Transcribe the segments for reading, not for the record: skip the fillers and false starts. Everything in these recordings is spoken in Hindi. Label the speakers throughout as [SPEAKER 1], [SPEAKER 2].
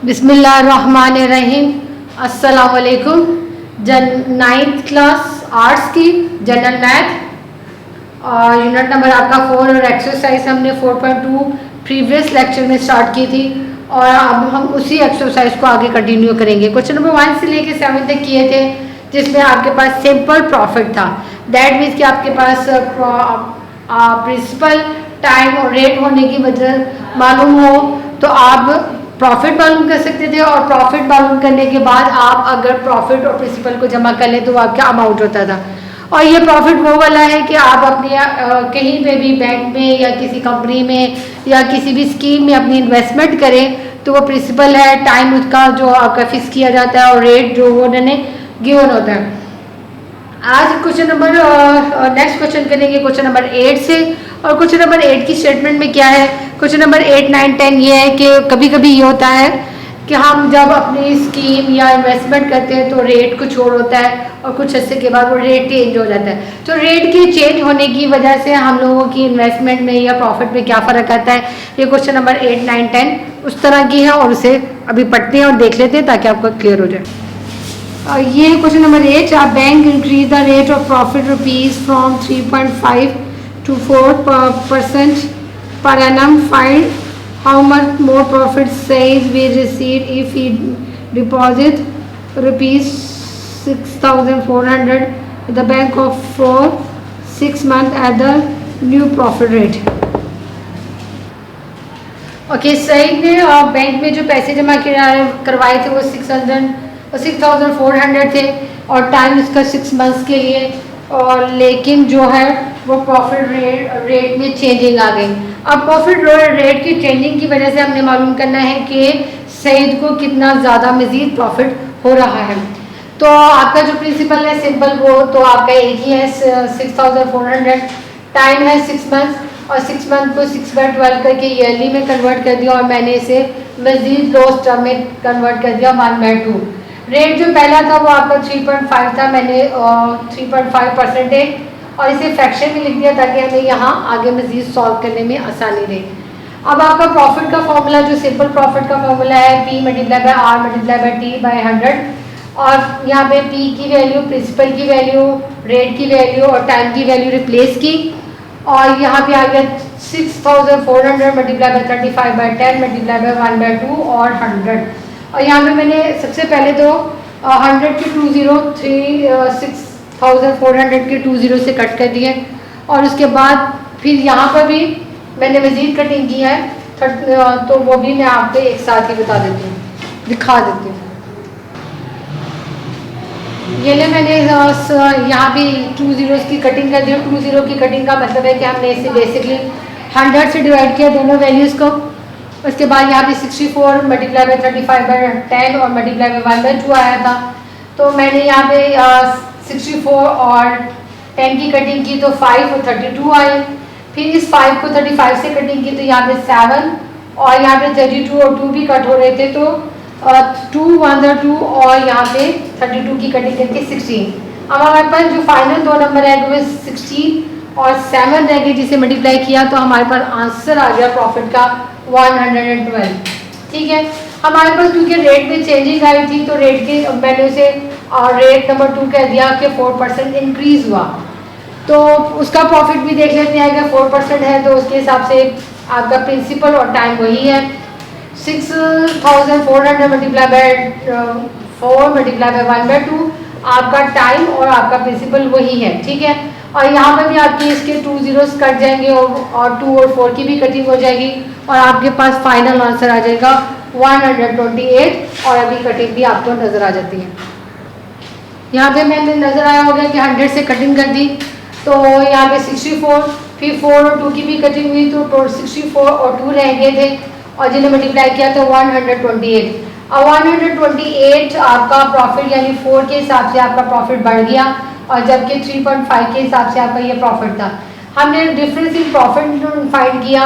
[SPEAKER 1] बिस्मिल्लाहिर्रहमानिर्रहीम। अस्सलाम वालेकुम। नाइन्थ क्लास आर्ट्स की जनरल मैथ और यूनिट नंबर आपका 4 और एक्सरसाइज हमने 4.2 प्रीवियस लेक्चर में स्टार्ट की थी और अब हम उसी एक्सरसाइज को आगे कंटिन्यू करेंगे। क्वेश्चन नंबर 1 से लेके 7 तक किए थे जिसमें आपके पास सिंपल प्रॉफिट था। दैट मीन्स कि आपके पास प्रिंसिपल टाइम और रेट होने की वजह मालूम हो तो आप प्रॉफिट मालूम कर सकते थे और प्रॉफिट मालूम करने के बाद आप अगर प्रॉफिट और प्रिंसिपल को जमा कर लें तो आपका अमाउंट होता था। और ये प्रॉफिट वो वाला है कि आप अपने कहीं पे भी बैंक में या किसी कंपनी में या किसी भी स्कीम में अपनी इन्वेस्टमेंट करें तो वो प्रिंसिपल है, टाइम उसका जो आपका फिक्स किया जाता है और रेट जो वो उन्होंने गिवन होता है। आज क्वेश्चन नंबर नेक्स्ट क्वेश्चन करेंगे क्वेश्चन नंबर 8 से। और क्वेश्चन नंबर 8 की स्टेटमेंट में क्या है, क्वेश्चन नंबर 8, 9, 10 ये है कि कभी कभी ये होता है कि हम जब अपनी स्कीम या इन्वेस्टमेंट करते हैं तो रेट कुछ और होता है और कुछ अर्से के बाद वो रेट चेंज हो जाता है। तो रेट के चेंज होने की वजह से हम लोगों की इन्वेस्टमेंट में या प्रॉफिट में क्या फ़र्क आता है, ये क्वेश्चन नंबर 8, 9, 10 उस तरह की है और उसे अभी पढ़ते हैं और देख लेते हैं ताकि आपको क्लियर हो जाए। ये क्वेश्चन नंबर 8, आप bank increase the rate of profit rupees from 3.5 to 4% per annum. Find how much more profit says we receive if we deposit rupees 6,400 at the bank for 6 months at the new profit rate. Okay, Saeed ने बैंक में जो पैसे जमा करवाए थे वो 6,400 थे और टाइम इसका 6 मंथ्स के लिए, और लेकिन जो है वो प्रॉफिट रेट में चेंजिंग आ गई। अब प्रॉफिट रेट की चेंजिंग की वजह से हमने मालूम करना है कि सईद को कितना ज़्यादा मज़ीद प्रॉफिट हो रहा है। तो आपका जो प्रिंसिपल है सिंपल वो तो आपका एक ही है 6,400, टाइम है 6 मंथ्स और 6 मंथ को 6/12 करके ईयरली में कन्वर्ट कर दिया और मैंने इसे मज़ीद लॉस टर्म में कन्वर्ट कर दिया 1/2। रेट जो पहला था वो आपका 3.5 था, मैंने 3.5% और इसे फ्रैक्शन में लिख दिया ताकि हमें यहाँ आगे मज़ीद सॉल्व करने में आसानी रहे। अब आपका प्रॉफिट का फॉर्मूला जो सिंपल प्रॉफिट का फॉर्मूला है P × R × T/100 और यहाँ पे P की वैल्यू, प्रिंसिपल की वैल्यू, रेट की वैल्यू और टाइम की वैल्यू रिप्लेस की और यहाँ पे आ गया 6,400 × 35/10 × 1/2 और 100। और यहाँ पे मैंने सबसे पहले तो 100 के 2 0 6,400 के 2 0 से कट कर दिए और उसके बाद फिर यहाँ पर भी मैंने मज़ीद कटिंग की है तो वो भी मैं आपको एक साथ ही बता देती हूँ, दिखा देती हूँ। ये ले मैंने यहाँ भी 2 zeros की कटिंग कर दी। 2 0 की कटिंग का मतलब है कि हमने इसे बेसिकली 100 से डिवाइड किया दोनों वैल्यूज़ को। उसके बाद यहाँ पे 64 × 35/10 और × 1/2 आया था। तो मैंने यहाँ पे 64 और 10 की कटिंग की तो 5 और 32 आई। फिर इस 5 को 35 से कटिंग की तो यहाँ पे 7 और यहाँ पे 32 और 2 भी कट हो रहे थे तो 2 1 2 और यहाँ पे 32 की कटिंग करके 16। अब हमारे पास जो फाइनल दो नंबर है वो 16 और 7 रह गए जिसे मल्टीप्लाई किया तो हमारे पास आंसर आ गया प्रॉफिट का 112। ठीक है, हमारे पास क्योंकि रेट में चेंजिंग आई थी तो रेट के मैंने उसे रेट नंबर 2 कह दिया कि 4% इंक्रीज हुआ तो उसका प्रॉफिट भी देख लेते हैं। अगर 4% है तो उसके हिसाब से आपका प्रिंसिपल और टाइम वही है 6,400 × 4 × 1/2 आपका टाइम और आपका प्रिंसिपल वही है। ठीक है, और यहाँ पर भी आपके इसके 2 zeros कट जाएंगे और 2 और 4 की भी कटिंग हो जाएगी और आपके पास फाइनल आंसर आ जाएगा 128 और अभी कटिंग भी आपको नज़र आ जाती है। यहाँ पे मैंने नज़र आया होगा कि 100 से कटिंग कर दी तो यहाँ पे 64 फिर 4 और 2 की भी कटिंग हुई तो 64 और 2 रह गए थे और जिन्हें मल्टीप्लाई किया तो 128। अब 128 आपका प्रॉफिट यानी 4 के हिसाब से आपका प्रॉफिट बढ़ गया और जबकि 3.5 के हिसाब से आपका ये प्रॉफिट था। हमने डिफरेंस इन प्रॉफिट फाइंड किया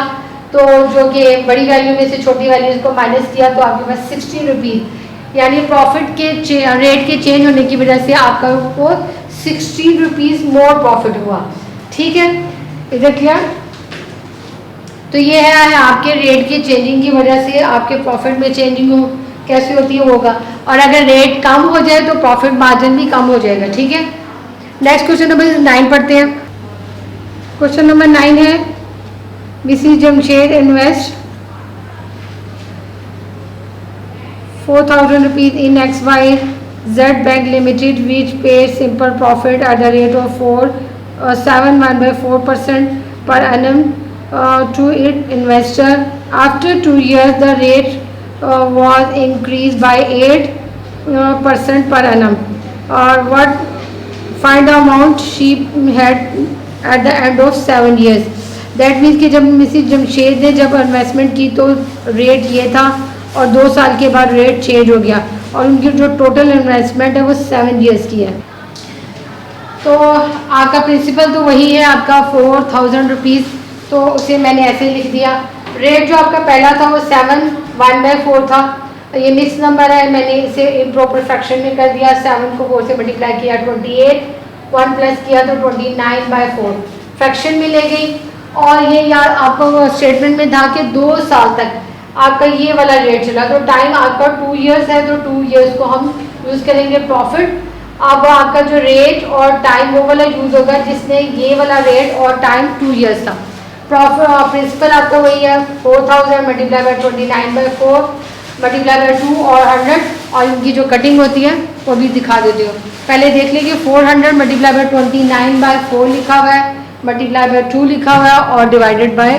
[SPEAKER 1] तो जो कि बड़ी वैल्यू में से छोटी वैल्यूज को माइनस किया तो आपके पास 60 रुपीज़ यानी प्रॉफिट के रेट के चेंज होने की वजह से आपका को 60 रुपीज़ मोर प्रॉफिट हुआ। ठीक है, इधर क्लियर। तो ये है आपके रेट की चेंजिंग की वजह से आपके प्रॉफिट में चेंजिंग कैसे होती है होगा, और अगर रेट कम हो जाए तो प्रॉफिट मार्जिन भी कम हो जाएगा। ठीक है, नेक्स्ट क्वेश्चन नंबर 9 पढ़ते हैं। क्वेश्चन नंबर 9 है Mrs Jamshed invest 4,000 rupees in XYZ Bank Limited, which pays simple profit at the rate of 4.71% per annum to its investor. After 2 years, the rate was increased by 8% per annum. What find the amount she had at the end of 7 years? That means कि जब मिसेस जमशेद ने जब इन्वेस्टमेंट की तो रेट ये था और 2 साल के बाद रेट चेंज हो गया और उनकी जो टोटल इन्वेस्टमेंट है वो 7 इयर्स की है। तो आपका प्रिंसिपल तो वही है आपका 4,000 रुपीज़, तो उसे मैंने ऐसे लिख दिया। रेट जो आपका पहला था वो 7/1/4 था, ये मिक्स नंबर है, मैंने इसे इम्प्रॉपर फ्रैक्शन में कर दिया। 7 को 4 से मल्टीप्लाई किया 28, 1 प्लस किया तो 29/4 फ्रैक्शन में ले गई। और ये यार आपको स्टेटमेंट में था कि 2 साल तक आपका ये वाला रेट चला, तो टाइम आपका 2 इयर्स है, तो 2 इयर्स को हम यूज़ करेंगे प्रॉफिट। अब आपका जो रेट और टाइम वो वाला यूज़ होगा जिसने ये वाला रेट और टाइम 2 इयर्स था। प्रॉफिट प्रिंसिपल आपका वही है 4,000 मल्टीप्लाई बाय 29/4 मल्टीप्लाई बाय 2 और 100, और इनकी जो कटिंग होती है वो भी दिखा देती हूँ। पहले देख लीजिए 400 मल्टीप्लाई बाय 29/4 लिखा हुआ है, मल्टीप्लाई बाय 2 लिखा हुआ है और डिवाइडेड बाय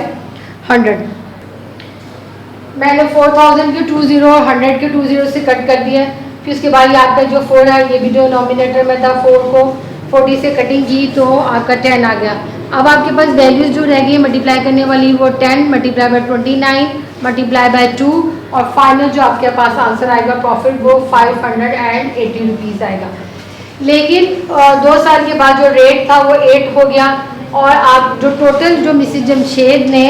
[SPEAKER 1] 100। मैंने 4,000 के 20 और 100 के 20 से कट कर दिया। फिर उसके बाद ये आपका जो 4 है ये भी जो नॉमिनेटर में था 4 को 40 से कटिंग की तो आपका 10 आ गया। अब आपके पास वैल्यूज जो रह गई मल्टीप्लाई करने वाली वो 10 मल्टीप्लाई बाय 29 मल्टीप्लाई बाय 2 और फाइनल जो आपके पास आंसर आएगा प्रॉफिट वो 580 रुपीज़ आएगा। लेकिन 2 साल के बाद जो रेट था वो 8 हो गया और आप जो टोटल जो मिसेस जमशेद ने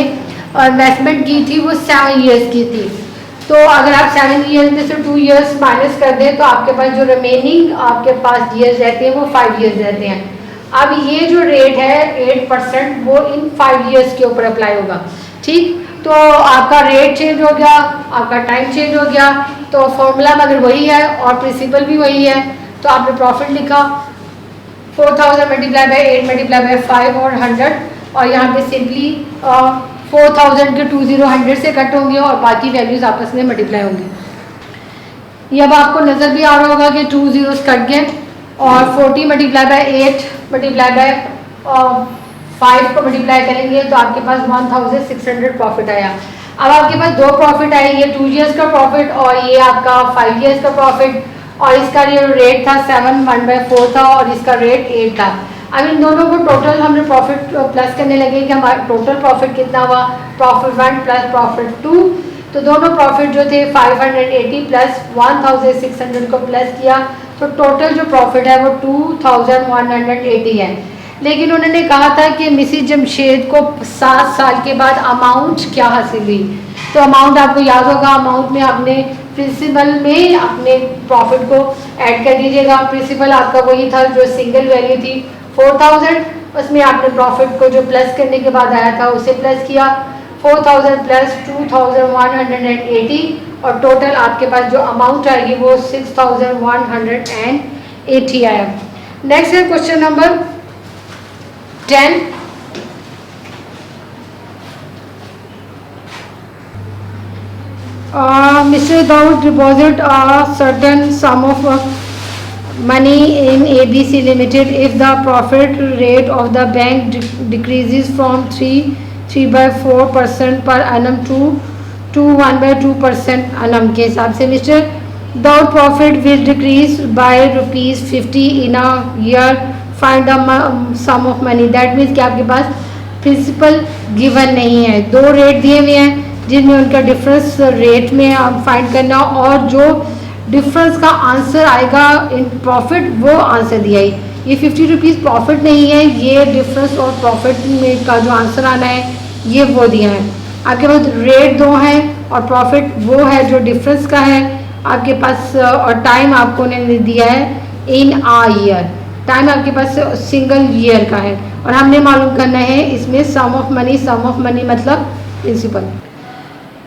[SPEAKER 1] इन्वेस्टमेंट की थी वो 7 इयर्स की थी। तो अगर आप 7 इयर्स में से 2 इयर्स माइनस कर दें तो आपके पास जो रिमेनिंग आपके पास ईयर्स रहते हैं वो 5 इयर्स रहते हैं। अब ये जो रेट है 8% वो इन 5 इयर्स के ऊपर अप्लाई होगा। ठीक, तो आपका रेट चेंज हो गया, आपका टाइम चेंज हो गया, तो फॉर्मूला मगर वही है और प्रिंसिपल भी वही है। तो आपने प्रॉफिट लिखा 4,000 मल्टीप्लाई बाय 8 मल्टीप्लाई बाय 5 और 100, और यहाँ पे सिंपली 4,000 के 20 100 से कट होंगे और बाकी वैल्यूज आपस में मल्टीप्लाई होंगी। ये अब आपको नज़र भी आ रहा होगा कि 2 zeros कट गए और 40 मल्टीप्लाई बाय 8 मल्टीप्लाई बाय 5 को मल्टीप्लाई करेंगे तो आपके पास 1,600 प्रॉफिट आया। अब आपके पास 2 प्रॉफिट आए, ये 2 इयर्स का प्रॉफिट और ये आपका 5 इयर्स का प्रॉफिट, और इसका ये रेट था 7/1/4 था और इसका रेट 8 था। अब इन दोनों को टोटल हमने प्रॉफिट प्लस करने लगे कि हमारा टोटल प्रॉफिट कितना हुआ, प्रॉफिट 1 प्लस प्रॉफिट 2, तो दोनों प्रॉफिट जो थे 580 प्लस 1,600 को प्लस किया तो टोटल जो प्रॉफिट है वो 2,180 है। लेकिन उन्होंने कहा था कि मिसेस जमशेद को 7 साल के बाद अमाउंट क्या हासिल हुई, तो अमाउंट आपको याद होगा, अमाउंट में आपने प्रिंसिपल में अपने प्रॉफिट को ऐड कर दीजिएगा। प्रिंसिपल आपका वही था जो सिंगल वैल्यू थी 4,000, उसमें आपने प्रॉफिट को जो प्लस करने के बाद आया था उसे प्लस किया 4,000 प्लस 2,180 और टोटल आपके पास जो अमाउंट आएगी वो 6,180 आया। नेक्स्ट है question number 10। Mr. Daud deposit a certain sum of money in ABC Limited if the profit rate of the bank decreases from 3/4% per annum to 1/2% annum के हिसाब से Mr. Daud profit will decrease by ₹50 in a year. Find the sum of money. That means कि आपके पास प्रिंसिपल गिवन नहीं है, 2 रेट दिए हुए हैं जिनमें उनका डिफरेंस रेट में आप फाइंड करना और जो डिफरेंस का आंसर आएगा इन प्रॉफिट वो आंसर दिया है। ये 50 रुपीज़ प्रॉफिट नहीं है, ये डिफरेंस और प्रॉफिट में का जो आंसर आना है ये वो दिया है। आपके पास रेट 2 है और प्रॉफिट वो है जो डिफरेंस का है आपके पास, और टाइम आपको उन्होंने दिया है इन आ ईयर, टाइम आपके पास सिंगल ईयर का है और हमने मालूम करना है इसमें सम ऑफ मनी मतलब प्रिंसिपल।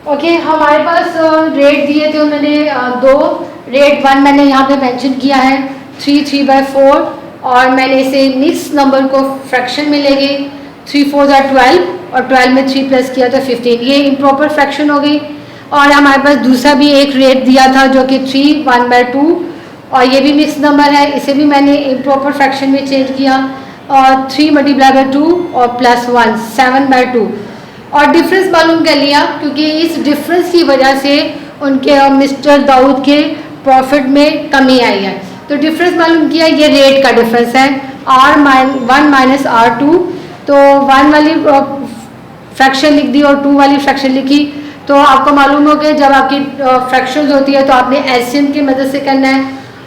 [SPEAKER 1] ओके, हमारे पास रेट दिए थे उन्होंने दो। रेट 1 मैंने यहाँ पे मेंशन किया है 3/4 और मैंने इसे मिक्स नंबर को फ्रैक्शन में ले गई। 3 4 12 और 12 में 3 प्लस किया तो 15, ये इम्प्रॉपर फ्रैक्शन हो गई। और हमारे पास दूसरा भी एक रेट दिया था जो कि 3 1/2 और ये भी मिक्स नंबर है, इसे भी मैंने इम्प्रॉपर फ्रैक्शन में चेंज किया और 3 × 2 और +1 7/2 और डिफरेंस मालूम कर लिया क्योंकि इस डिफरेंस की वजह से उनके मिस्टर दाऊद के प्रॉफिट में कमी आई है। तो डिफरेंस मालूम किया, ये रेट का डिफरेंस है R1 - R2। तो 1 वाली फ्रैक्शन लिख दी और 2 वाली फ्रैक्शन लिखी। तो आपको मालूम हो गया जब आपकी फ्रैक्शंस होती है तो आपने एलसीएम की मदद से करना है।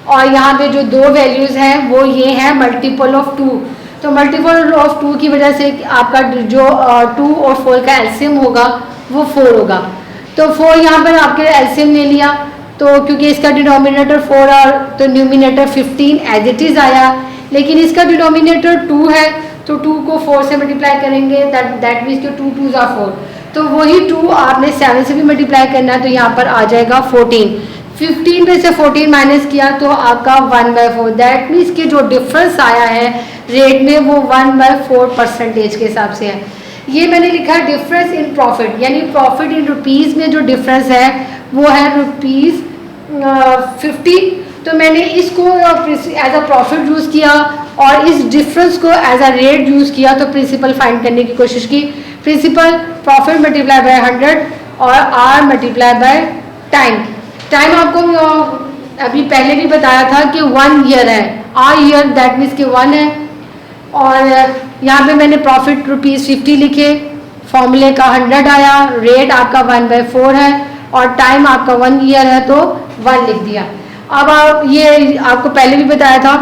[SPEAKER 1] और यहाँ पे जो दो वैल्यूज़ हैं वो ये है मल्टीपल ऑफ 2। तो मल्टीपल ऑफ 2 की वजह से आपका जो 2 और 4 का एलसीएम होगा वो 4 होगा। तो 4 यहाँ पर आपके एलसीएम ले लिया, तो क्योंकि इसका डिनोमिनेटर 4 और तो न्यूमिनेटर 15 एज इट इज़ आया, लेकिन इसका डिनोमिनेटर 2 है तो 2 को 4 से मल्टीप्लाई करेंगे, दैट मीन्स कि 2 2 are 4। तो वही 2 आपने 7 से भी मल्टीप्लाई करना है, तो यहाँ पर आ जाएगा 14। 15 में से 14 माइनस किया तो आपका 1/4। दैट मीन्स कि जो डिफरेंस आया है रेट में वो 1/4% के हिसाब से है। ये मैंने लिखा है डिफरेंस इन प्रॉफिट, यानी प्रॉफिट इन रुपीज़ में जो डिफरेंस है वो है ₹50। तो मैंने इसको एज अ प्रॉफिट यूज़ किया और इस डिफरेंस को एज अ रेट यूज़ किया, तो प्रिंसिपल फाइंड करने की कोशिश की। प्रिंसिपल प्रॉफिट मल्टीप्लाई बाय 100 और R multiply by time. Time आपको अभी पहले भी बताया था कि 1 ईयर है, R ईयर दैट मीन्स कि 1 है। और यहाँ पे मैंने प्रॉफिट ₹50 लिखे, फॉर्मूले का 100 आया, रेट आपका 1/4 है और टाइम आपका 1 ईयर है तो 1 लिख दिया। अब ये आपको पहले भी बताया था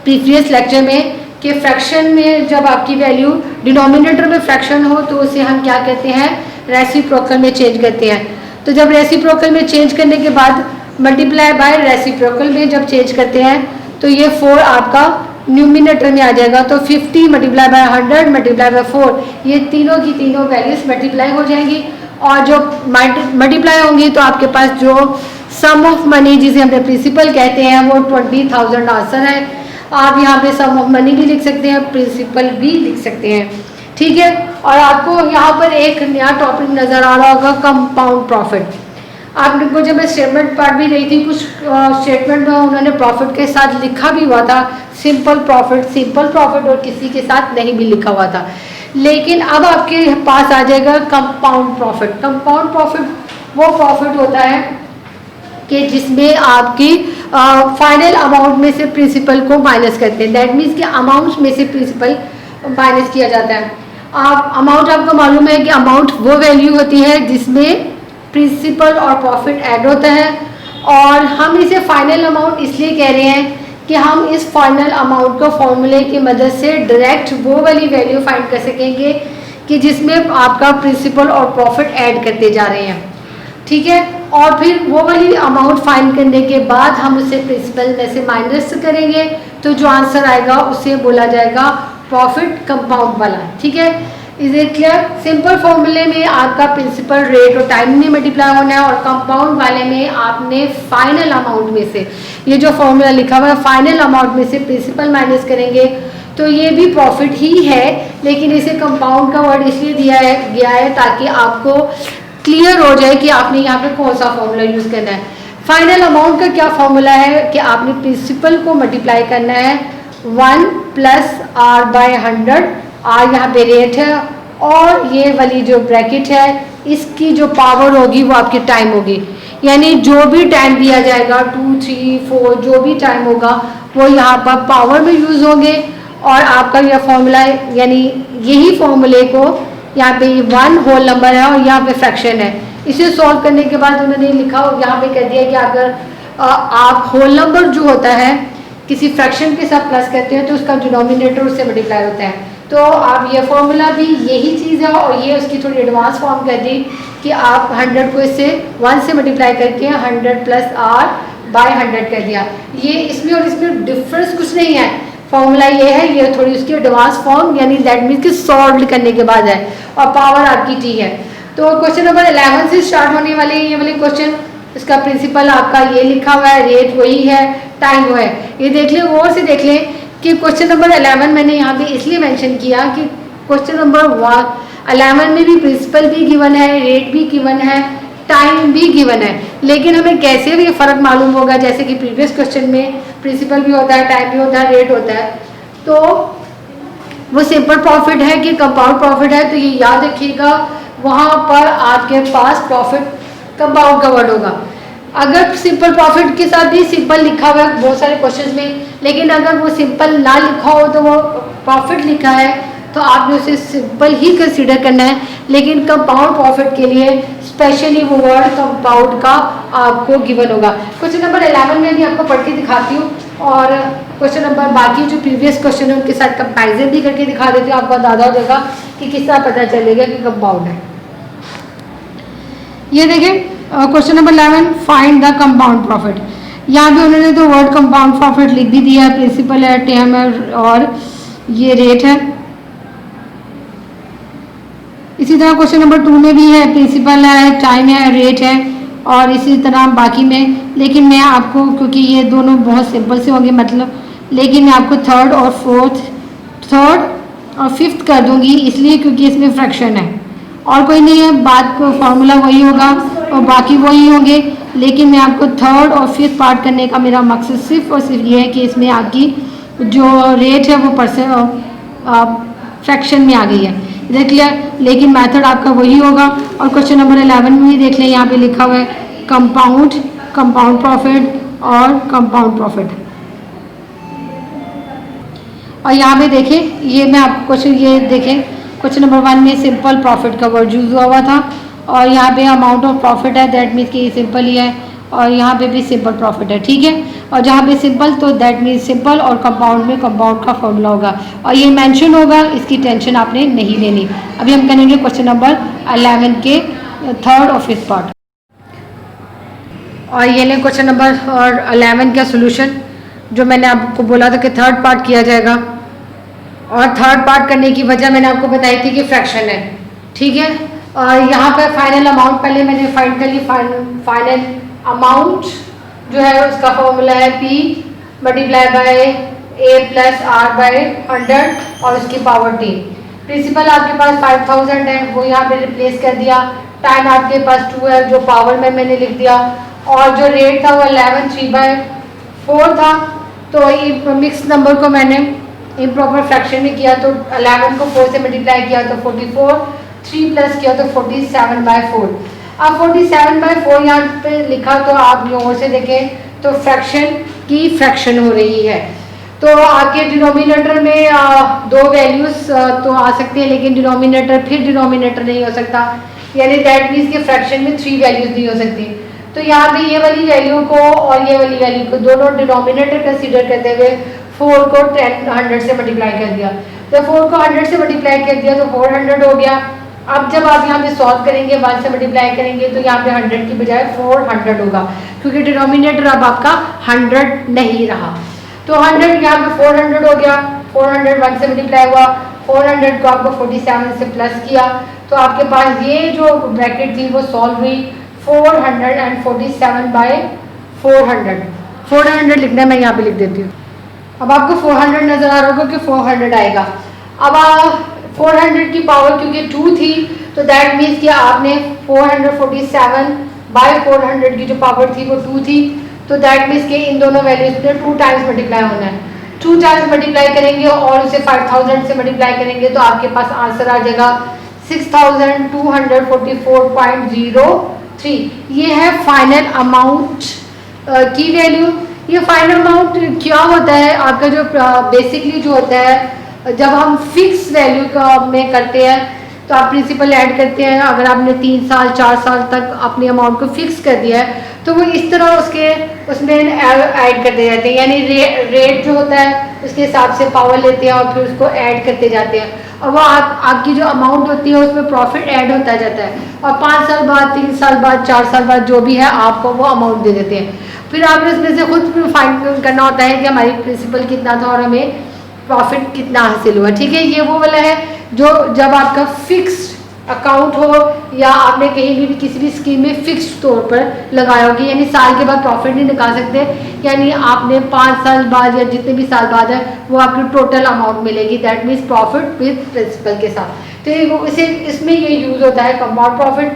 [SPEAKER 1] प्रीवियस लेक्चर में कि फ्रैक्शन में जब आपकी वैल्यू डिनोमिनेटर में फ्रैक्शन हो तो उसे हम क्या कहते हैं, रेसिप्रोकल में चेंज करते हैं। तो जब रेसिप्रोकल में चेंज करने के बाद मल्टीप्लाई बाय रेसिप्रोकल में जब चेंज करते हैं तो ये 4 आपका न्यूमिनेटर में आ जाएगा। तो 50 मल्टीप्लाई बाय 100 मल्टीप्लाई बाय 4, ये तीनों की तीनों वैल्यूज मल्टीप्लाई हो जाएंगी और जो मल्टीप्लाई होंगी तो आपके पास जो सम ऑफ मनी जिसे हमने प्रिंसिपल कहते हैं वो 20,000 आंसर है। आप यहाँ पे सम ऑफ मनी भी लिख सकते हैं, प्रिंसिपल भी लिख सकते हैं, ठीक है। और आपको यहाँ पर एक नया टॉपिक नज़र आ रहा होगा, कंपाउंड प्रॉफिट। आपको जब मैं स्टेटमेंट पढ़ भी रही थी, कुछ स्टेटमेंट में उन्होंने प्रॉफिट के साथ लिखा भी हुआ था सिंपल प्रॉफिट और किसी के साथ नहीं भी लिखा हुआ था। लेकिन अब आपके पास आ जाएगा कंपाउंड प्रॉफिट। कंपाउंड प्रॉफिट वो प्रॉफिट होता है कि जिसमें आपकी फाइनल अमाउंट में से प्रिंसिपल को माइनस करते हैं। दैट मीन्स कि अमाउंट में से प्रिंसिपल माइनस किया जाता है। आप अमाउंट आपको मालूम है कि अमाउंट वो वैल्यू होती है जिसमें प्रिंसिपल और प्रॉफिट ऐड होता है, और हम इसे फाइनल अमाउंट इसलिए कह रहे हैं कि हम इस फाइनल अमाउंट को फॉर्मूले की मदद से डायरेक्ट वो वाली वैल्यू फाइंड कर सकेंगे कि जिसमें आपका प्रिंसिपल और प्रॉफिट ऐड करते जा रहे हैं, ठीक है। और फिर वो वाली अमाउंट फाइंड करने के बाद हम उसे प्रिंसिपल में से माइनस करेंगे तो जो आंसर आएगा उसे बोला जाएगा प्रॉफिट कंपाउंड वाला, ठीक है। Is it clear? सिंपल फॉर्मूले में आपका प्रिंसिपल, रेट और टाइम में मल्टीप्लाई होना है और कंपाउंड वाले में आपने फाइनल अमाउंट में से, ये जो फॉर्मूला लिखा हुआ है फाइनल अमाउंट में से प्रिंसिपल माइनस करेंगे। तो ये भी प्रॉफिट ही है, लेकिन इसे कंपाउंड का वर्ड इसलिए दिया गया है ताकि आपको क्लियर हो जाए कि आपने यहाँ पे कौन सा फॉर्मूला यूज़ करना है। फाइनल अमाउंट का क्या फॉर्मूला है कि आपने प्रिंसिपल को मल्टीप्लाई करना है 1 + R/100। R यहाँ पे रेट है और ये वाली जो ब्रैकेट है इसकी जो पावर होगी वो आपकी टाइम होगी, यानी जो भी टाइम दिया जाएगा 2 3 4 जो भी टाइम होगा वो यहाँ पर पावर में यूज़ होंगे। और आपका यह फॉर्मूला यानी यही फॉर्मूले को यहाँ पे 1 होल नंबर है और यहाँ पे फ्रैक्शन है, इसे सॉल्व करने के बाद उन्होंने लिखा यहाँ पे कह दिया कि अगर आप होल नंबर जो होता है किसी फ्रैक्शन के साथ प्लस करते हैं तो उसका डिनोमिनेटर उससे मल्टीप्लाई होता है। तो आप ये फॉर्मूला भी यही चीज़ है और ये उसकी थोड़ी एडवांस फॉर्म कर दी कि आप 100 को इससे 1 से मल्टीप्लाई करके 100 + R/100 कर दिया। ये इसमें और इसमें डिफरेंस कुछ नहीं है, फॉर्मूला ये है, ये थोड़ी उसकी एडवांस फॉर्म यानी दैट मीन्स कि सॉल्व करने के बाद है और पावर आपकी T है। तो क्वेश्चन नंबर 11 से स्टार्ट होने वाले ये वाले क्वेश्चन, इसका प्रिंसिपल आपका ये लिखा हुआ है, रेट वही है, टाइम वो है। ये देख लें, गौर से देख लें कि क्वेश्चन नंबर 11 मैंने यहाँ पे इसलिए मेंशन किया कि क्वेश्चन नंबर 11 में भी प्रिंसिपल भी गिवन है, रेट भी गिवन है, टाइम भी गिवन है, लेकिन हमें कैसे भी फ़र्क मालूम होगा, जैसे कि प्रीवियस क्वेश्चन में प्रिंसिपल भी होता है, टाइम भी होता है, रेट होता है, तो वो सिंपल प्रॉफिट है कि कंपाउंड प्रॉफिट है, तो ये याद रखिएगा, वहाँ पर आपके पास प्रॉफिट कंपाउंड का वर्ड होगा। अगर सिंपल प्रॉफिट के साथ भी सिंपल लिखा हुआ है बहुत सारे क्वेश्चन में, लेकिन अगर वो सिंपल ना लिखा हो तो वो प्रॉफिट लिखा है तो आपने उसे सिंपल ही कंसीडर करना है, लेकिन कंपाउंड प्रॉफिट के लिए स्पेशली वो वर्ड कंपाउंड का आपको गिवन होगा। क्वेश्चन नंबर 11 में भी आपको पढ़ के दिखाती हूँ और क्वेश्चन नंबर बाकी जो प्रीवियस क्वेश्चन है उनके साथ कंपैरिजन भी करके दिखा देती हूँ, आपको अंदाजा हो जाएगा कि किस तरह पता चलेगा कि कंपाउंड है। ये देखें question number 11, find the compound profit. यहाँ पे उन्होंने तो वर्ड कंपाउंड प्रॉफिट लिख भी दिया है, प्रिंसिपल है, टाइम है और ये रेट है। इसी तरह क्वेश्चन नंबर 2 में भी है, प्रिंसिपल है, टाइम है, रेट है और इसी तरह बाकी में, लेकिन मैं आपको क्योंकि ये दोनों बहुत सिंपल से होंगे मतलब, लेकिन मैं आपको थर्ड और फिफ्थ कर दूंगी इसलिए क्योंकि इसमें फ्रैक्शन है और कोई नहीं है, बात को फॉर्मूला वही होगा और बाकी वही होंगे, लेकिन मैं आपको थर्ड और फिफ्थ पार्ट करने का मेरा मकसद सिर्फ और सिर्फ ये है कि इसमें आपकी जो रेट है वो फ्रैक्शन में आ गई है, देख लिया, लेकिन मेथड आपका वही होगा। और क्वेश्चन नंबर 11 में भी देख लें, यहाँ पे लिखा हुआ है कंपाउंड प्रॉफिट और कंपाउंड प्रॉफिट। और यहाँ पे देखें, ये मैं आपको क्वेश्चन ये देखें, क्वेश्चन नंबर 1 में सिंपल प्रॉफिट का वर्ड यूज हुआ था और यहाँ पे अमाउंट ऑफ प्रॉफिट है, दैट मीन्स कि ये सिंपल ही है और यहाँ पे भी सिंपल प्रॉफिट है, ठीक है। और जहाँ पे सिंपल तो दैट मीन्स सिंपल और कंपाउंड में कंपाउंड का फॉर्मूला होगा और ये मेंशन होगा, इसकी टेंशन आपने नहीं लेनी। अभी हम करेंगे क्वेश्चन नंबर 11 के थर्ड और फिफ्थ पार्ट। और ये लें क्वेश्चन नंबर 11 का सोल्यूशन, जो मैंने आपको बोला था कि थर्ड पार्ट किया जाएगा और थर्ड पार्ट करने की वजह मैंने आपको बताई थी कि फ्रैक्शन है, ठीक है। और यहाँ पर फाइनल अमाउंट पहले मैंने फाइंड कर ली, फाइनल अमाउंट जो है उसका फॉर्मूला है P multiply by A plus R by 100 और उसकी पावर T। प्रिंसिपल आपके पास 5000 है, वो यहाँ पे रिप्लेस कर दिया, टाइम आपके पास 2 है जो पावर में मैंने लिख दिया और जो रेट था वो 11 3/4 था, तो ये मिक्स नंबर को मैंने इम्प्रॉपर फ्रैक्शन में किया तो 11 को 4 से मल्टीप्लाई किया तो 44, 3 प्लस किया तो 47/4। अब 47/4 यहाँ पे लिखा तो आप यहाँ से देखें तो फ्रैक्शन की फ्रैक्शन हो रही है, तो आपके डिनोमिनेटर में दो वैल्यूज तो आ सकते हैं, लेकिन डिनोमिनेटर फिर डिनोमिनेटर नहीं हो सकता, यानी दैट मीन्स कि फ्रैक्शन में 3 वैल्यूज नहीं हो सकती। तो यहाँ पे ये वाली वैल्यू को और ये वाली वैल्यू को दोनों डिनोमिनेटर कंसीडर करते हुए 4 को 100 से मल्टीप्लाई कर दिया, तो 4 को 100 से मल्टीप्लाई कर दिया तो 400 हो गया। अब जब आप यहाँ पे सॉल्व करेंगे 1 से मल्टीप्लाई करेंगे तो यहाँ पे 100 की बजाय 400 होगा, क्योंकि डिनोमिनेटर अब आपका 100 नहीं रहा, तो 100 यहाँ पे 400 हो गया, 400 1 से मल्टीप्लाई हुआ, 400 को आपको 47 से प्लस किया तो आपके पास ये जो ब्रैकेट थी वो सॉल्व हुई 447/400। 400 लिखना है, मैं यहाँ पे लिख देती हूँ। अब आपको 400 नजर आ रहा होगा कि 400 आएगा। अब 400 की पावर क्योंकि 2 थी तो दैट मीन्स कि आपने 447/400 की जो पावर थी वो 2 थी, तो दैट मीन्स कि इन दोनों वैल्यूज पे 2 टाइम्स मल्टीप्लाई होना है। 2 टाइम्स मल्टीप्लाई करेंगे और उसे 5000 से मल्टीप्लाई करेंगे तो आपके पास आंसर आ जाएगा 6244.03। ये है फाइनल अमाउंट की वैल्यू। ये फाइनल अमाउंट क्या होता है आपका, जो बेसिकली जो होता है जब हम फिक्स वैल्यू का में करते हैं तो आप प्रिंसिपल ऐड करते हैं, अगर आपने 3 साल 4 साल तक अपनी अमाउंट को फिक्स कर दिया है तो वो इस तरह उसमें ऐड करते जाते हैं, यानी रेट जो होता है उसके हिसाब से पावर लेते हैं और फिर उसको ऐड करते जाते हैं और वो आपकी जो अमाउंट होती है उसमें प्रॉफिट ऐड होता जाता है और 5 साल बाद 3 साल बाद 4 साल बाद जो भी है आपको वो अमाउंट दे देते हैं। फिर आपने उसमें से खुद फाइंड करना होता है कि हमारी प्रिंसिपल कितना था और हमें प्रॉफिट कितना हासिल हुआ, ठीक है। ये वो वाला है जो जब आपका फिक्स्ड अकाउंट हो या आपने कहीं भी किसी भी स्कीम में फिक्स तौर पर लगाया होगी, यानी साल के बाद प्रॉफिट नहीं निकाल सकते, यानी आपने 5 साल बाद या जितने भी साल बाद है वो आपकी टोटल अमाउंट मिलेगी, that means profit with principal के साथ। तो इसे इसमें ये यूज़ होता है कंपाउंड प्रॉफिट।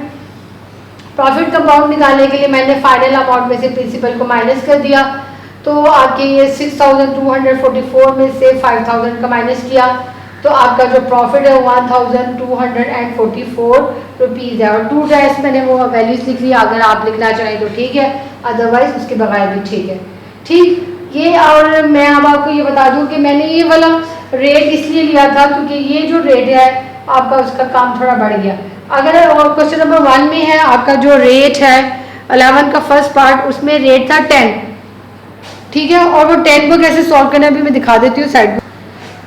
[SPEAKER 1] प्रॉफिट कंपाउंड निकालने के लिए मैंने फाइनल अमाउंट में से प्रिंसिपल को माइनस कर दिया, तो आपके ये 6244 में से 5000 का माइनस किया, तो आपका जो प्रॉफिट है 1244 रुपीज़ है। और 2 टाइम्स मैंने वो वैल्यूज लिख लिया, अगर आप लिखना चाहें तो ठीक है, अदरवाइज उसके बगैर भी ठीक है। ठीक ये, और मैं अब आपको ये बता दूं कि मैंने ये वाला रेट इसलिए लिया था क्योंकि ये जो रेट है आपका उसका काम थोड़ा बढ़ गया। अगर क्वेश्चन नंबर 1 में है आपका जो रेट है 11 का फर्स्ट पार्ट, उसमें रेट था 10, ठीक है, और वो 10 को कैसे सॉल्व करना है अभी मैं दिखा देती हूँ साइड में।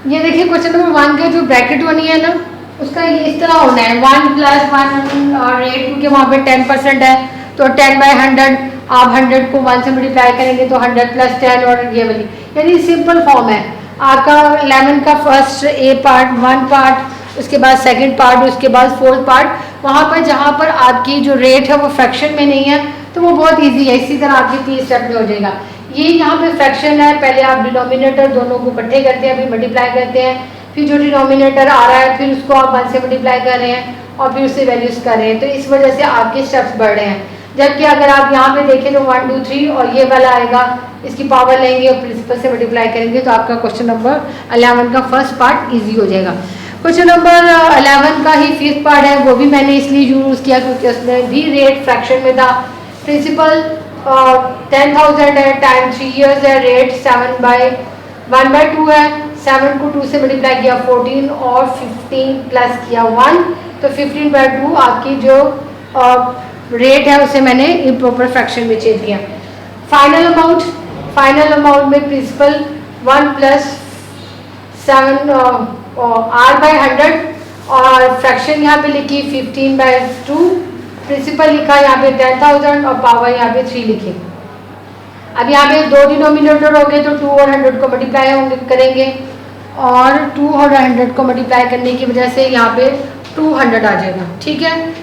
[SPEAKER 1] ये देखिए क्वेश्चन नंबर 1 का जो ब्रैकेट बनी है ना, उसका ये इस तरह होना है 1 + 1 और रेट, क्योंकि वहाँ पे 10% है, तो 10/100 आप 100 को 1 से मल्टीप्लाई करेंगे तो 100 + 10, और ये वाली यानी सिंपल फॉर्म है आपका 11 का फर्स्ट ए पार्ट 1 पार्ट, उसके बाद सेकंड पार्ट, उसके बाद फोर्थ पार्ट। वहाँ पर जहाँ पर आपकी जो रेट है वो फ्रैक्शन में नहीं है तो वो बहुत इजी है, इसी तरह आपकी 3 स्टेप में हो जाएगा। ये यहाँ पे फ्रैक्शन है, पहले आप डिनोमिनेटर दोनों को इकट्ठे करते हैं, फिर मल्टीप्लाई करते हैं, फिर जो डिनोमिनेटर आ रहा है फिर उसको आप 1 से मल्टीप्लाई कर रहे हैं और फिर उससे वैल्यूज कर रहे हैं, तो इस वजह से आपके स्टेप्स बढ़ रहे हैं। जबकि अगर आप यहाँ पे देखें तो 1 2 3 और ये वाला आएगा, इसकी पावर लेंगे और प्रिंसिपल से मल्टीप्लाई करेंगे, तो आपका क्वेश्चन नंबर 11 का फर्स्ट पार्ट ईजी हो जाएगा। क्वेश्चन नंबर 11 का ही 5th पार्ट है, वो भी मैंने इसलिए यूज़ किया क्योंकि उसमें भी रेट फ्रैक्शन में था। प्रिंसिपल 10,000 है, टाइम 3 ईयर्स है, रेट 7/1/2 है, 7 को 2 से मल्टीप्लाई किया 14 और 15 प्लस किया 1, तो 15/2 आपकी जो रेट है उसे मैंने इम्प्रॉपर फ्रैक्शन में चेंज किया। फाइनल अमाउंट में प्रिंसिपल 1 + 7 R/100 और फ्रैक्शन यहाँ पे लिखी 15/2, प्रिंसिपल लिखा यहाँ पे 10,000 और पावर यहाँ पे 3 लिखी। अब यहाँ पे 2 डिनोमिनेटर हो गए तो 2 और 100 को मल्टीप्लाई करेंगे और 2 और 100 को मल्टीप्लाई करने की वजह से यहाँ पे 200 आ जाएगा, ठीक है।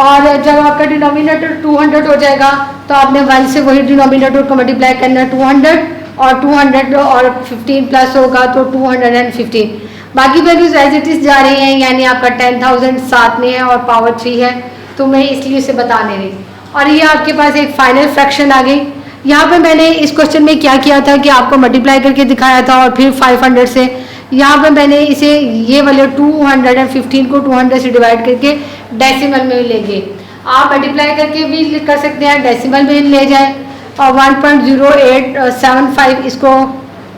[SPEAKER 1] और जब आपका डिनोमिनेटर 200 हो जाएगा तो आपने 1 से वही डिनोमिनेटर को मल्टीप्लाई करना है 200, और 200 और 15 प्लस होगा तो 215। बाकी वैल्यूज एज इट इज जा रही हैं, यानी आपका 10,000 साथ में है और पावर 3 है, तो मैं इसलिए उसे बता नहीं रही। और ये आपके पास एक फाइनल फ्रैक्शन आ गई। यहाँ पे मैंने इस क्वेश्चन में क्या किया था कि आपको मल्टीप्लाई करके दिखाया था और फिर 500 से, यहाँ पे मैंने इसे ये वाले 215 को 200 से डिवाइड करके डेसिमल में लेंगे। आप मल्टीप्लाई करके भी कर सकते हैं, डेसिमल में ले जाए, और 1.0875 इसको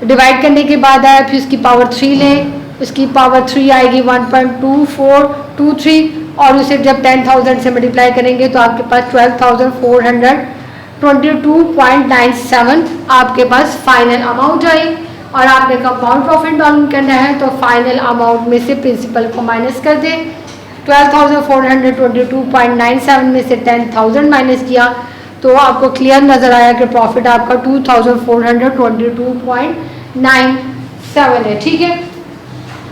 [SPEAKER 1] डिवाइड करने के बाद आया, फिर उसकी पावर 3 लें, उसकी पावर 3 आएगी 1.2423, और उसे जब 10,000 से मल्टीप्लाई करेंगे तो आपके पास 12,422.97 आपके पास फाइनल अमाउंट आई। और आपने कंपाउंड प्रॉफिट मालूम करना है तो फाइनल अमाउंट में से प्रिंसिपल को माइनस कर दें। 12,422.97 में से 10,000 माइनस किया तो आपको क्लियर नज़र आया कि प्रॉफिट आपका 2,422.97 है, ठीक है।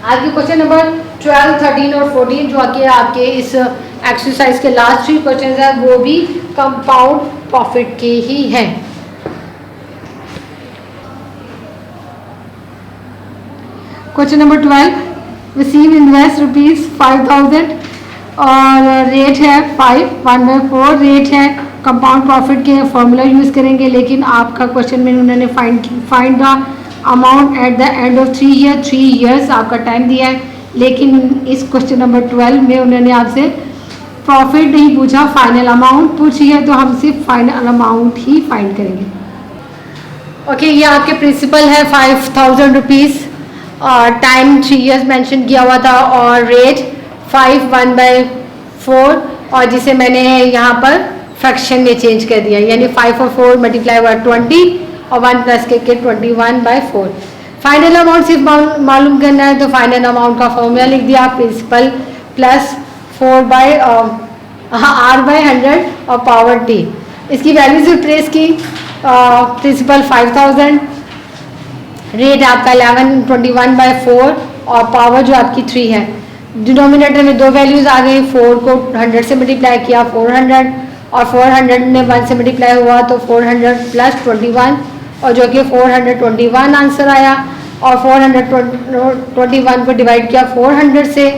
[SPEAKER 1] आज के क्वेश्चन नंबर 12, 13 और 14 जो कि आपके इस एक्सरसाइज के लास्ट 3 क्वेश्चन हैं वो भी कंपाउंड प्रॉफिट के ही हैं। क्वेश्चन नंबर 12, रिसीव इन्वेस्ट ₹5,000 और रेट है 5/4 रेट है। कंपाउंड प्रॉफिट के फॉर्मूला यूज़ करेंगे, लेकिन आपका क्वेश्चन में उन्होंने find the amount at the end of 3 years आपका टाइम दिया है, लेकिन इस क्वेश्चन नंबर 12 में उन्होंने आपसे प्रॉफिट नहीं पूछा, फाइनल अमाउंट पूछी है, तो हम सिर्फ फाइनल अमाउंट ही फाइंड करेंगे। ओके, ये आपके प्रिंसिपल है 5,000 रुपीज़ और टाइम 3 ईयर्स मेंशन किया हुआ था और रेट 5/1/4 और जिसे मैंने यहाँ पर फ्रैक्शन में चेंज कर दिया, यानी 5 और 4 मल्टीप्लाई हुआ 20 और 1 प्लस करके 21/4। फाइनल अमाउंट सिर्फ मालूम करना है तो फाइनल अमाउंट का फॉर्मूला लिख दिया, प्रिंसिपल प्लस 4/R/100 और पावर t। इसकी वैल्यूज रिप्लेस की, प्रिंसिपल 5,000, रेट आपका 11, 21/4 और पावर जो आपकी 3 है। डिनोमिनेटर में दो वैल्यूज़ आ गई, 4 को 100 से मल्टीप्लाई किया 400 और 400 ने 1 से मल्टीप्लाई हुआ तो 400 प्लस 21 और जो कि 421 आंसर आया। और 421 को डिवाइड किया 400 से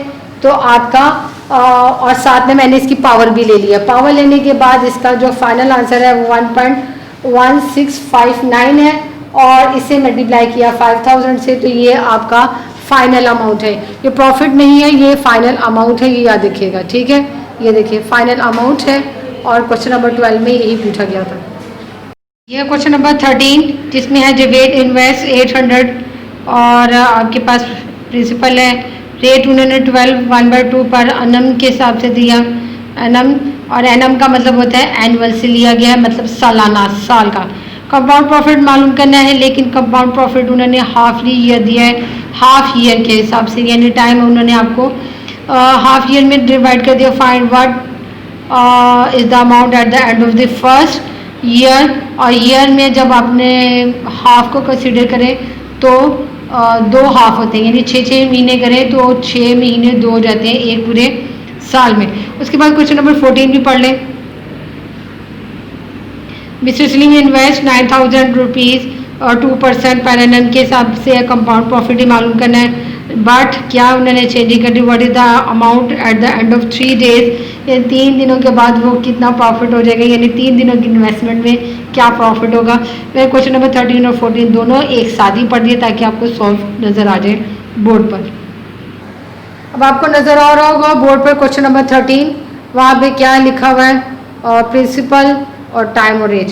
[SPEAKER 1] तो आपका और साथ में मैंने इसकी पावर भी ले लिया। पावर लेने के बाद इसका जो फाइनल आंसर है वो 1.1659 है और इसे मल्टीप्लाई किया 5000 से तो ये आपका फाइनल अमाउंट है। ये प्रॉफिट नहीं है, ये फाइनल अमाउंट है, ये याद रखिएगा, ठीक है। ये देखिए फाइनल अमाउंट है और क्वेश्चन नंबर 12 में यही पूछा गया था। यह क्वेश्चन नंबर 13 जिसमें है जवेद इन्वेस्ट 800 और आपके पास प्रिंसिपल है। रेट उन्होंने 12 पर एनम के हिसाब से दिया। एनम और एनम का मतलब होता है एनुअल से लिया गया है, मतलब सालाना, साल का। कंपाउंड प्रॉफिट मालूम करना है लेकिन कंपाउंड प्रॉफिट उन्होंने हाफ ईयर दिया है, हाफ ईयर के हिसाब से, यानी टाइम उन्होंने आपको हाफ ईयर में डिवाइड कर दिया। Find what is the amount at the end of the first year. और ईयर में जब आपने हाफ को कंसिडर करें तो दो हाफ होते हैं, यानी 6 महीने करें तो 6 महीने 2 हो जाते हैं एक पूरे साल में। उसके बाद क्वेश्चन नंबर 14 भी पढ़ लें। मिस्टर सलीम इन्वेस्ट 9000 रुपीज़ और 2% पर एनम के हिसाब से कंपाउंड प्रॉफिट ही मालूम करना है। बट क्या उन्होंने चेंजिंग कर दी, what is the amount at the end of 3 days, यानी 3 दिनों के बाद वो कितना प्रॉफिट हो जाएगा, यानी 3 दिनों की इन्वेस्टमेंट में क्या प्रॉफिट होगा। मैं क्वेश्चन नंबर 13 और 14 दोनों एक साथ ही पढ़ दिए ताकि आपको सॉल्व नज़र आ जाए बोर्ड पर। अब आपको नज़र आ रहा होगा बोर्ड पर क्वेश्चन नंबर 13, वहाँ पे क्या लिखा हुआ है, प्रिंसिपल और टाइम और एज।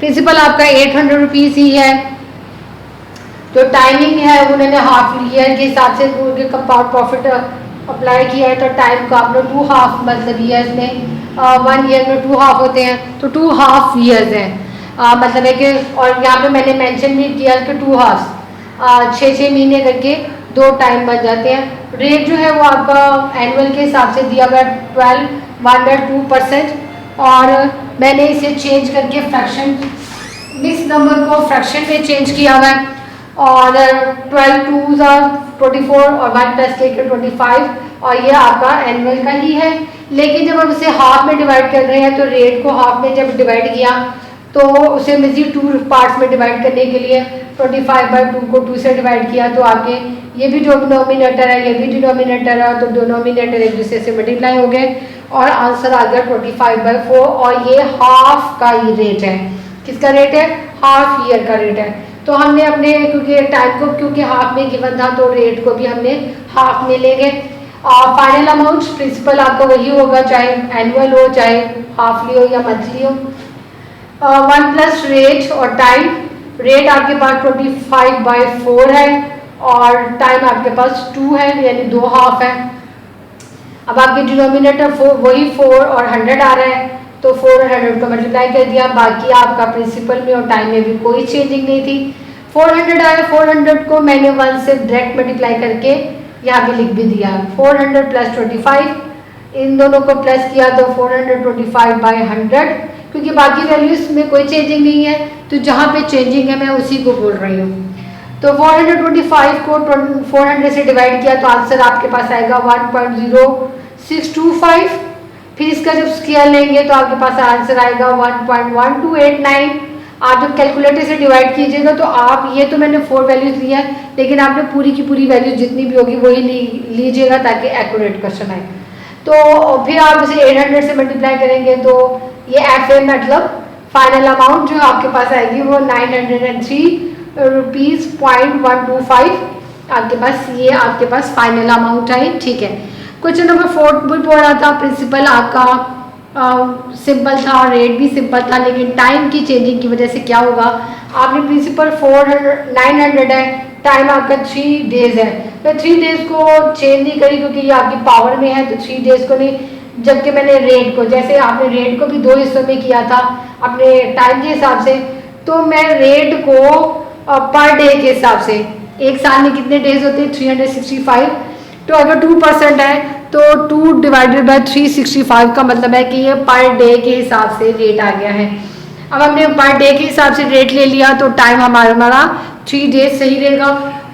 [SPEAKER 1] प्रिंसिपल आपका 800 रुपीज़ ही है। जो टाइमिंग है उन्होंने हाफ ईयर के हिसाब से कंपाउंड प्रॉफिट अप्लाई किया है, तो टाइम को आपने 2 हाफ मतलब ईयर्स में 1 ईयर में 2 हाफ होते हैं तो 2 हाफ ईयर्स हैं। मतलब है कि और यहाँ पे मैंने मेंशन भी किया कि 2 हाफ 6 महीने करके 2 टाइम बन जाते हैं। रेट जो है वो आपका एनुअल के हिसाब से दिया हुआ है 12.2% और मैंने इसे चेंज करके फ्रैक्शन मिक्स नंबर को फ्रैक्शन में चेंज किया हुआ है और 12 2s are 24 और 1 प्लस लेकर 25 और ये आपका एनुअल का ही है। लेकिन जब हम उसे हाफ में डिवाइड कर रहे हैं तो रेट को हाफ में जब डिवाइड किया तो उसे मज़ीद 2 पार्ट्स में डिवाइड करने के लिए 25/2 को 2 से डिवाइड किया तो आपके ये भी जो डिनोमिनेटर है ये भी डिनोमिनेटर है तो डिनोमिनेटर एक दूसरे से मल्टीप्लाई हो गए और आंसर आ गया 25/4 और ये हाफ का ही रेट है। किसका रेट है? हाफ ईयर का रेट है। तो हमने अपने क्योंकि टाइम को क्योंकि हाफ में गिवन था तो रेट को भी हमने हाफ में लेंगे। फाइनल अमाउंट प्रिंसिपल आपका वही होगा चाहे एनुअल हो चाहे हाफली हो या मंथली हो। 1 प्लस रेट और टाइम। रेट आपके पास 25/4 है और टाइम आपके पास 2 है यानी 2 हाफ है। अब आपके डिनोमिनेटर वही 4 और 100 आ रहा है तो 4 और 100 को मल्टीप्लाई कर दिया। बाकी आपका प्रिंसिपल में और टाइम में भी कोई चेंजिंग नहीं थी। 400 आया, 400 को मैंने 1 से डायरेक्ट मल्टीप्लाई करके यहाँ पे लिख भी दिया। 400 प्लस 25 इन दोनों को प्लस किया तो 425/100 क्योंकि बाकी वैल्यूज में कोई चेंजिंग नहीं है तो जहाँ पे चेंजिंग है मैं उसी को बोल रही हूँ। तो 425 को 400 से डिवाइड किया तो आंसर आपके पास आएगा 1.0625। फिर इसका जब स्केयर लेंगे तो आपके पास आंसर आएगा 1.1289। आप जब कैलकुलेटर से डिवाइड कीजिएगा तो आप ये तो मैंने 4 वैल्यूज लिया है लेकिन आपने पूरी की पूरी वैल्यूज जितनी भी होगी वही लीजिएगा ताकि एक्यूरेट क्वेश्चन आए। तो फिर आप इसे 800 से मल्टीप्लाई करेंगे तो ये FA मतलब फाइनल अमाउंट जो आपके पास आएगी वो 903.125 रुपीज़ आपके पास ये आपके पास फाइनल अमाउंट आई। ठीक है, क्वेश्चन नंबर 4 भी पढ़ा था। प्रिंसिपल आपका सिंपल था, रेट भी सिंपल था लेकिन टाइम की चेंजिंग की वजह से क्या होगा, आपने प्रिंसिपल 900 है, टाइम आपका 3 डेज है तो 3 डेज को चेंज नहीं करी क्योंकि ये आपकी पावर में है तो 3 डेज को नहीं। जबकि मैंने रेट को जैसे आपने रेट को भी 2 हिस्सों में किया था अपने टाइम के हिसाब से तो मैं रेट को पर डे के हिसाब से एक साल में कितने डेज होते हैं 365 तो अगर 2% है तो 2 डिवाइडेड बाय 365 का मतलब है कि ये पर डे के हिसाब से रेट आ गया है। अब हमने पर डे के हिसाब से रेट ले लिया तो टाइम हमारा 3 डेज सही रहेगा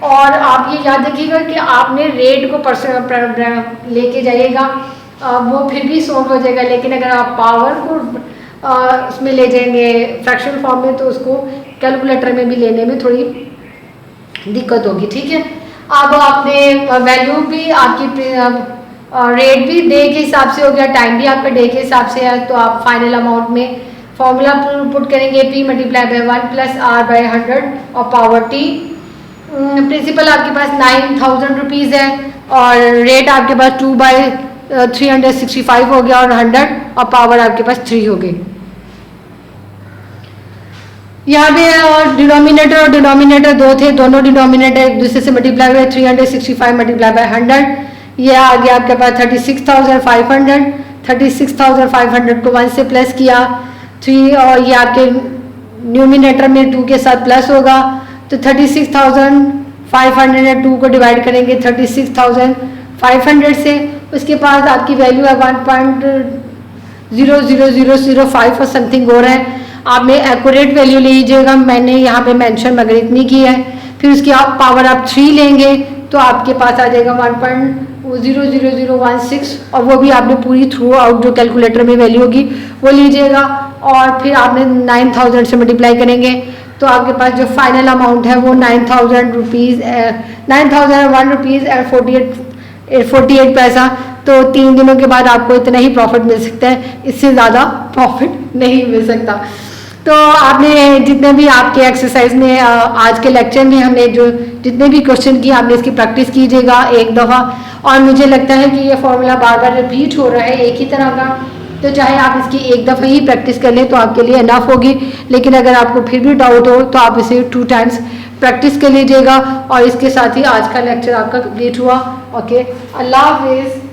[SPEAKER 1] और आप ये याद रखिएगा कि आपने रेट को लेके जाइएगा, वो फिर भी सॉल्व हो जाएगा, लेकिन अगर आप पावर को उसमें ले जाएंगे फ्रैक्शनल फॉर्म में तो उसको कैलकुलेटर में भी लेने में थोड़ी दिक्कत होगी, ठीक है। अब आपने वैल्यू भी आपकी रेट भी डे के हिसाब से हो गया, टाइम भी आपका डे के हिसाब से है, तो आप फाइनल अमाउंट में फॉर्मूला पुट करेंगे P multiply by 1 plus R by 100 और पावर T। प्रिंसिपल आपके पास 9,000 रुपीज़ है और रेट आपके पास 2/365 हो गया और 100 और पावर आपके पास 3 हो गई। यहाँ पे डिनोमिनेटर और डिनोमिनेटर दो थे, दोनों डिनोमिनेटर एक दूसरे से मल्टीप्लाई हुए, 365 मल्टीप्लाई बाय 100, ये आ गया आपके पास 36,500। 36,500 को 1 से प्लस किया 3 और ये आपके न्यूमिनेटर में 2 के साथ प्लस होगा, तो 36,500 2 को डिवाइड करेंगे 36,500 से, उसके बाद आपकी वैल्यू है 1.00005 और समथिंग हो रहा है। आपने एक्यूरेट वैल्यू लीजिएगा, मैंने यहाँ पे मेंशन मगर इतनी की है, फिर उसकी आप पावर आप 3 लेंगे तो आपके पास आ जाएगा 1.00016 और वो भी आपने पूरी थ्रू आउट जो कैलकुलेटर में वैल्यू होगी वो लीजिएगा और फिर आपने 9,000 से मल्टीप्लाई करेंगे तो आपके पास जो फाइनल अमाउंट है वो 9,001 रुपीज़ एंड 48 पैसा। तो 3 दिनों के बाद आपको इतना ही प्रॉफिट मिल सकता है, इससे ज़्यादा प्रॉफिट नहीं मिल सकता। तो आपने जितने भी आपके एक्सरसाइज में आज के लेक्चर में हमने जो जितने भी क्वेश्चन किए आपने इसकी प्रैक्टिस कीजिएगा एक दफ़ा, और मुझे लगता है कि ये फॉर्मूला बार बार रिपीट हो रहा है एक ही तरह का, तो चाहे आप इसकी एक दफ़ा ही प्रैक्टिस कर लें तो आपके लिए इनफ होगी, लेकिन अगर आपको फिर भी डाउट हो तो आप इसे 2 टाइम्स प्रैक्टिस कर लीजिएगा। और इसके साथ ही आज का लेक्चर आपका कंप्लीट हुआ। ओके, अल्लाह हाफिज़।